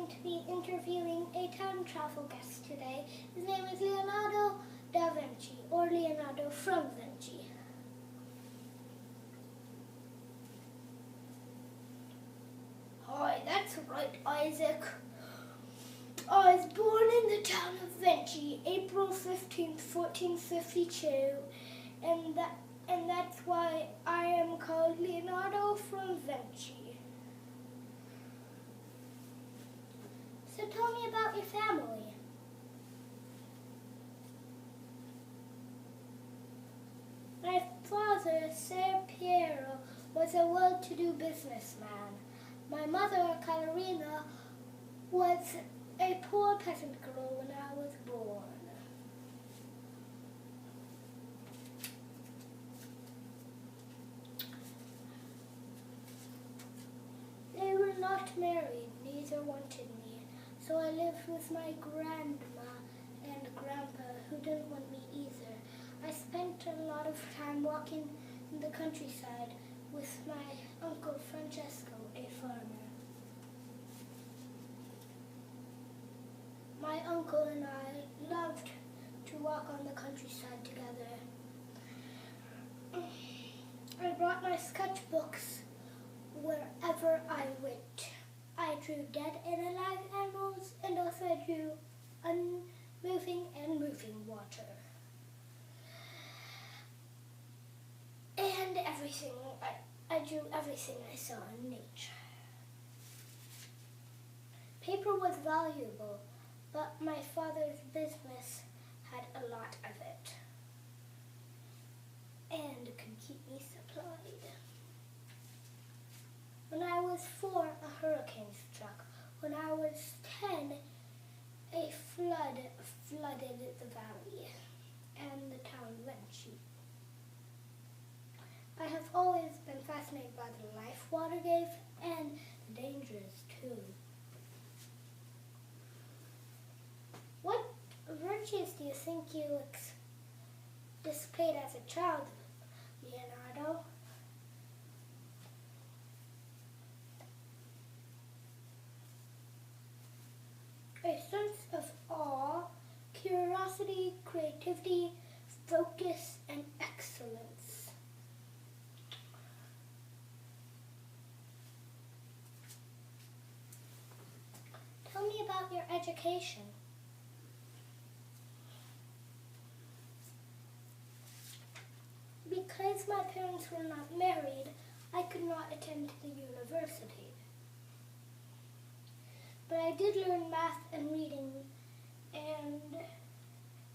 going to be interviewing a time travel guest today. His name is Leonardo da Vinci, or Leonardo from Vinci. Hi, that's right, Isaac. I was born in the town of Vinci, April 15th, 1452, and that's why I am called Leonardo from Vinci. So tell me about your family. My father, Ser Piero, was a well-to-do businessman. My mother, Caterina, was a poor peasant girl when I was born. They were not married, neither wanted me, so I lived with my grandma and grandpa, who didn't want me either. I spent a lot of time walking in the countryside with my uncle Francesco, a farmer. My uncle and I loved to walk on the countryside together. I brought my sketchbooks wherever I went. I drew dead and alive animals, and also I drew unmoving and moving water. And everything, I drew everything I saw in nature. Paper was valuable, but my father's business had a lot of it and could keep me supplied. When I was 4, a hurricane struck. When I was 10, a flood flooded the valley and the town Vinci. I have always been fascinated by the life water gave and the dangers too. What virtues do you think you displayed as a child, Leonardo? A sense of awe, curiosity, creativity, focus, and excellence. Tell me about your education. Because my parents were not married, I could not attend the university. But I did learn math and reading and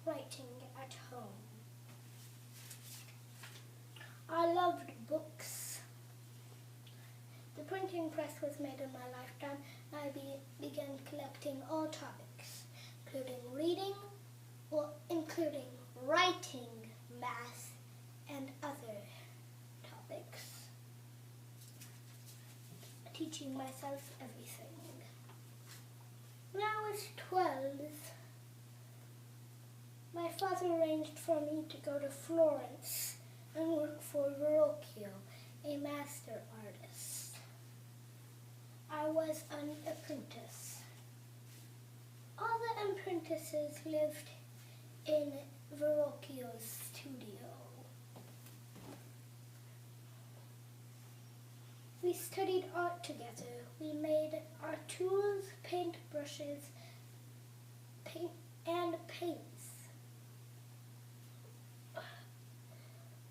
writing at home. I loved books. The printing press was made in my lifetime, and I began collecting all topics, including writing, math, and other topics, teaching myself everything. When I was 12, my father arranged for me to go to Florence and work for Verrocchio, a master artist. I was an apprentice. All the apprentices lived in Verrocchio's studio. We studied art together. We made our tools, paint brushes, and paints.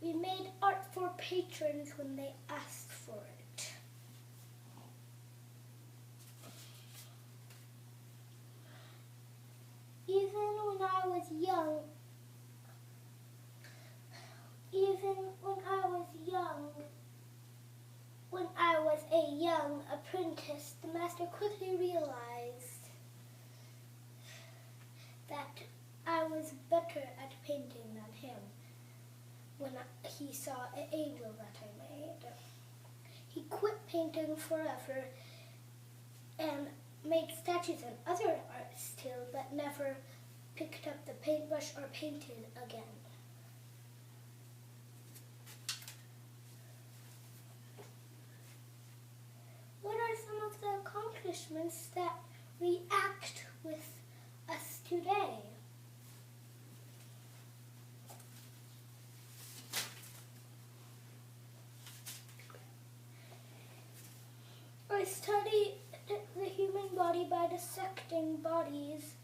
We made art for patrons when they asked for it. Even when I was a young apprentice, the master quickly realized that I was better at painting than him when he saw an angel that I made. He quit painting forever and made statues and other art still, but never picked up the paintbrush or painted again. What are some of the accomplishments that react with us today. I study the human body by dissecting bodies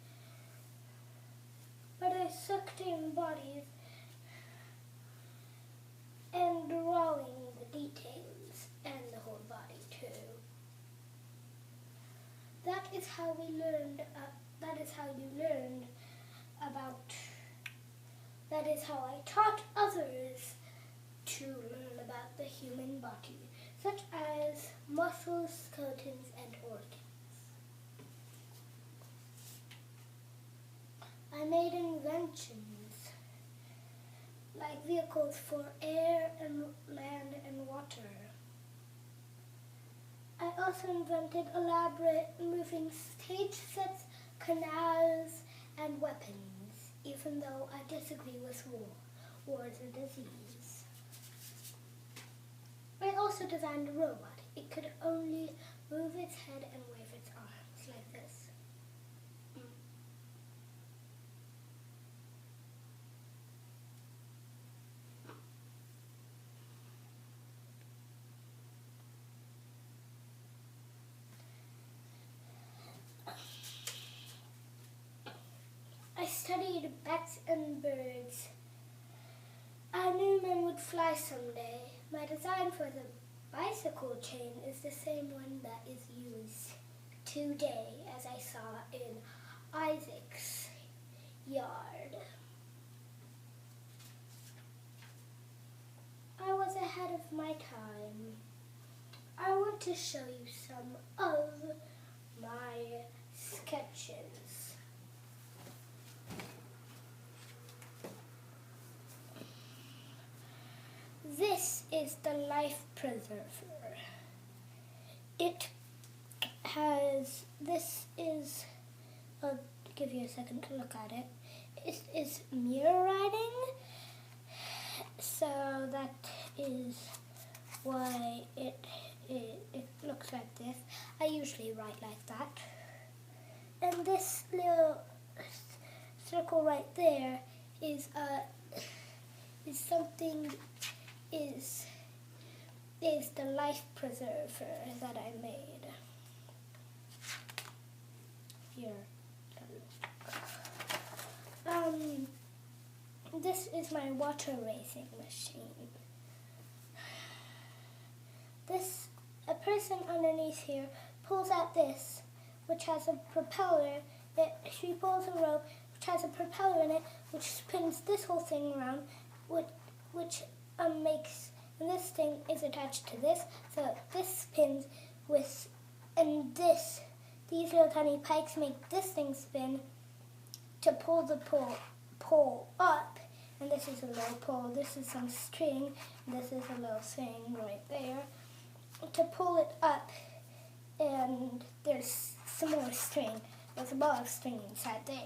and drawing the details and the whole body too. That is how you learned about, that is how I taught others to learn about the human body, such as muscles, skeletons, and organs. I made inventions, like vehicles for air and land and water. I also invented elaborate moving stage sets, canals, and weapons, even though I disagree with war. War is a disease. I also designed a robot. It could only move its head and wave its arms like this. I studied bats and birds. I knew men would fly someday. My design for the bicycle chain is the same one that is used today, as I saw in Isaac's yard. I was ahead of my time. I want to show you some of my sketches. This is the life preserver. I'll give you a second to look at it. It is mirror writing, so that is why it looks like this. I usually write like that. And this little circle right there is the life preserver that I made. Here. This is my water racing machine. A person underneath here pulls out this, which has a propeller. She pulls a rope which has a propeller in it, which spins this whole thing around, which makes, and this thing is attached to this, so this spins with, and these little tiny pikes make this thing spin to pull the pole up, and this is a little pole, this is some string, and this is a little thing right there, to pull it up, and there's some more string. There's a ball of string inside there.